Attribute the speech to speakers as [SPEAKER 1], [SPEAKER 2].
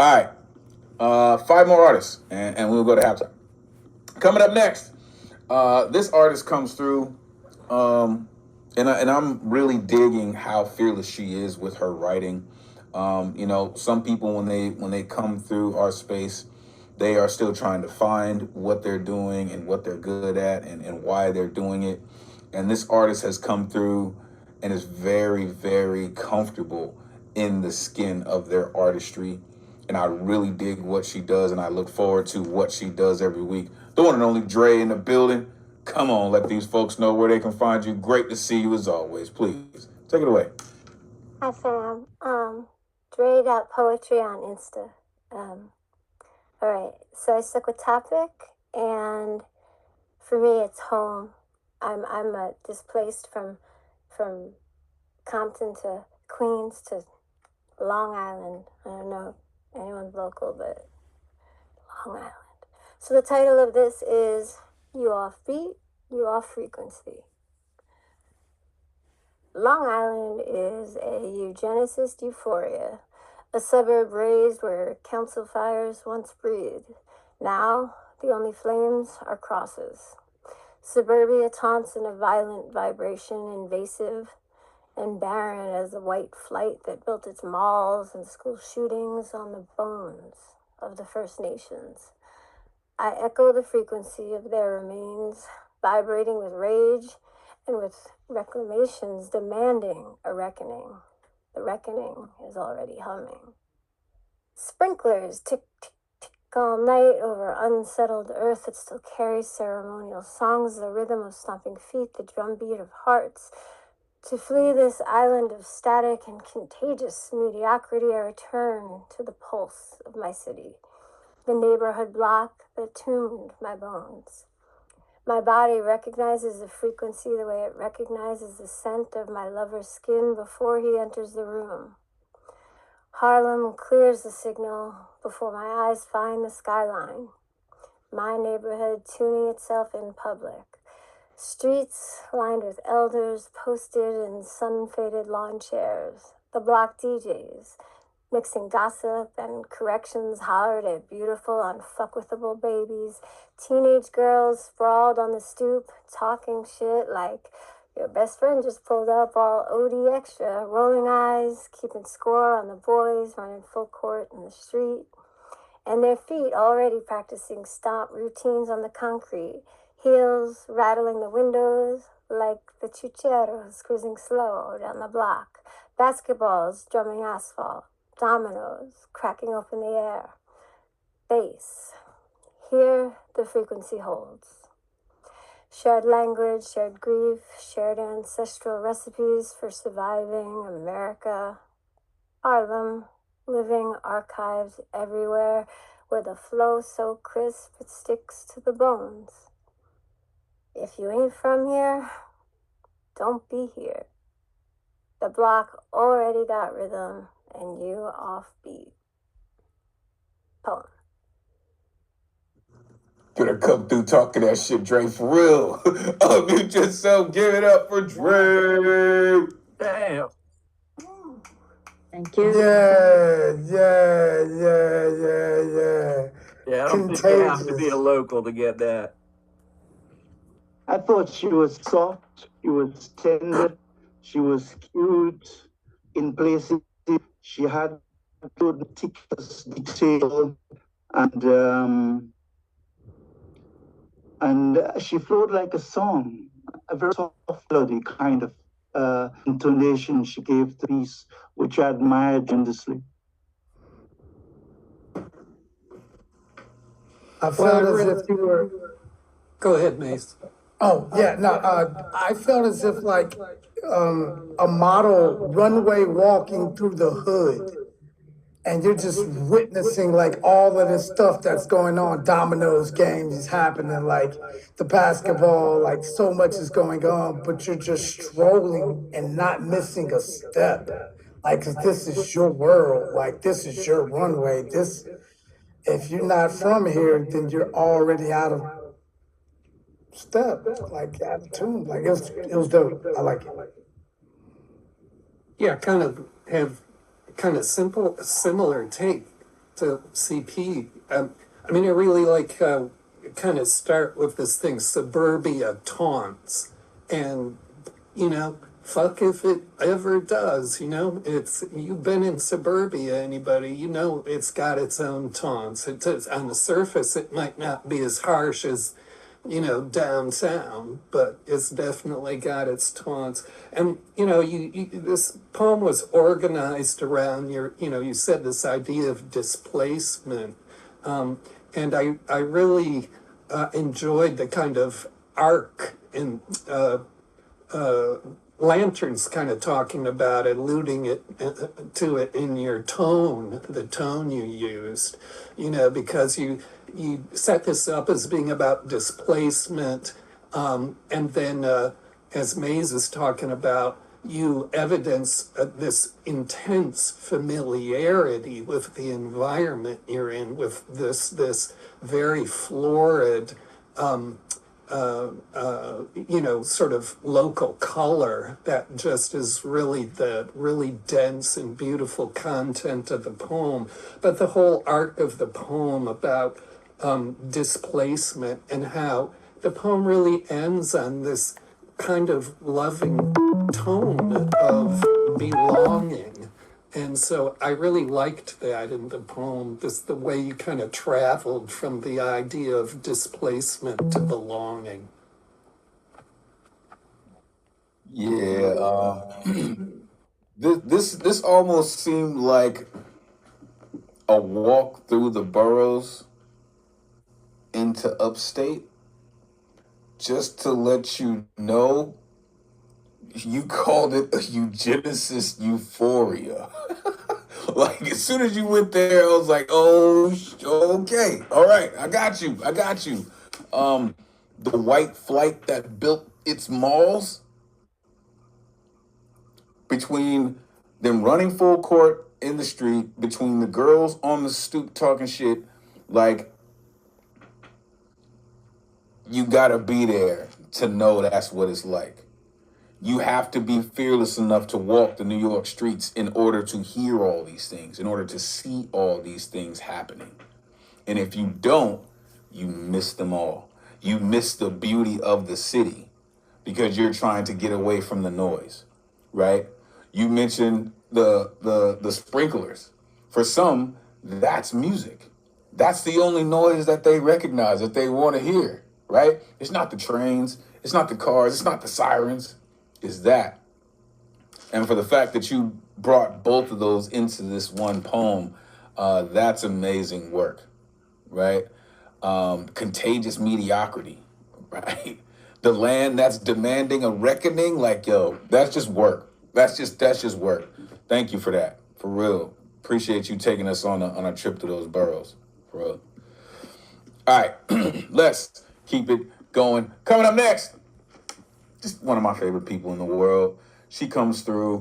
[SPEAKER 1] All right. Five more artists, and we'll go to halftime. Coming up next, this artist comes through, and I'm really digging how fearless she is with her writing. Some people when they come through our space, they are still trying to find what they're doing and what they're good at and why they're doing it. And this artist has come through and is very, very comfortable in the skin of their artistry. And I really dig what she does, and I look forward to what she does every week. The one and only Dre in the building. Come on, let these folks know where they can find you. Great to see you as always. Please take it away.
[SPEAKER 2] Hi, fam. Dre.poetry on Insta. All right, so I stuck with topic, and for me, it's home. I'm displaced from Compton to Queens to Long Island. I don't know if anyone's local, but Long Island. So the title of this is You Off Beat, You Off Frequency. Long Island is a eugenicist euphoria, a suburb raised where council fires once breathed. Now, the only flames are crosses. Suburbia taunts in a violent vibration, invasive and barren as the white flight that built its malls and school shootings on the bones of the First Nations. I echo the frequency of their remains, vibrating with rage and with reclamations demanding a reckoning. The reckoning is already humming. Sprinklers tick, tick, tick all night over unsettled earth that still carries ceremonial songs, the rhythm of stomping feet, the drumbeat of hearts. To flee this island of static and contagious mediocrity, I return to the pulse of my city, the neighborhood block that tuned my bones. My body recognizes the frequency the way it recognizes the scent of my lover's skin before he enters the room. Harlem clears the signal before my eyes find the skyline. My neighborhood tuning itself in public. Streets lined with elders posted in sun-faded lawn chairs. The block DJs mixing gossip and corrections hollered at beautiful, unfuckwithable babies. Teenage girls sprawled on the stoop, talking shit like your best friend just pulled up all OD extra, rolling eyes, keeping score on the boys running full court in the street, and their feet already practicing stomp routines on the concrete, heels rattling the windows like the chucheros cruising slow down the block, basketballs drumming asphalt, dominoes cracking open the air. Bass. Here the frequency holds. Shared language, shared grief, shared ancestral recipes for surviving America. Harlem, living archives everywhere where the flow so crisp it sticks to the bones. If you ain't from here, don't be here. The block already got rhythm and you offbeat. Poem.
[SPEAKER 1] Better come through talking that shit, Dre, for real. Unmute yourself, give it up for Dre.
[SPEAKER 3] Damn.
[SPEAKER 2] Thank you.
[SPEAKER 4] Yeah.
[SPEAKER 3] Yeah, I don't think you have to be a local to get that.
[SPEAKER 4] I thought she was soft, she was tender, she was cute in places. She had good meticulous detail, and she flowed like a song, a very soft melody kind of intonation she gave to the piece, which I admired tremendously.
[SPEAKER 5] I felt as if you were.
[SPEAKER 3] Go ahead, Mace.
[SPEAKER 5] Oh yeah, no. I felt as if like a model runway walking through the hood, and you're just witnessing like all of this stuff that's going on. Dominoes games is happening, like the basketball, like so much is going on, but you're just strolling and not missing a step. Like 'cause this is your world, like this is your runway. This, if you're not from here, then you're already out of step, like out of tune. Like it was dope. I like it.
[SPEAKER 3] Yeah, kind of have kind of similar take to CP. I mean, I really like kind of start with this thing, suburbia taunts, and you know, fuck if it ever does. You know, it's you've been in suburbia, anybody? You know, it's got its own taunts. It does, on the surface, it might not be as harsh as downtown, but it's definitely got its taunts. And you this poem was organized around you said this idea of displacement, and I really enjoyed the kind of arc in Lanterns kind of talking about it, alluding to it in your tone, the tone you used, because you set this up as being about displacement, and then as Maze is talking about, you evidence this intense familiarity with the environment you're in, with this very florid, sort of local color that just is really the really dense and beautiful content of the poem. But the whole arc of the poem about displacement, and how the poem really ends on this kind of loving tone of belonging. And so I really liked that in the poem, the way you kind of traveled from the idea of displacement to belonging.
[SPEAKER 1] Yeah, this almost seemed like a walk through the boroughs into upstate, just to let you know, you called it a eugenicist euphoria. Like, as soon as you went there, I was like, oh, okay, all right, I got you. The white flight that built its malls, between them running full court in the street, between the girls on the stoop talking shit, like, you gotta be there to know that's what it's like. You have to be fearless enough to walk the New York streets in order to hear all these things, in order to see all these things happening. And if you don't, you miss them all. You miss the beauty of the city because you're trying to get away from the noise, right? You mentioned the sprinklers. For some, that's music. That's the only noise that they recognize, that they want to hear, right? It's not the trains, it's not the cars, it's not the sirens, it's that. And for the fact that you brought both of those into this one poem, that's amazing work, right? Contagious mediocrity, right? The land that's demanding a reckoning, like, yo, that's just work. That's just work. Thank you for that, for real. Appreciate you taking us on a trip to those boroughs, for real. All right, let's keep it going. Coming up next, just one of my favorite people in the world. She comes through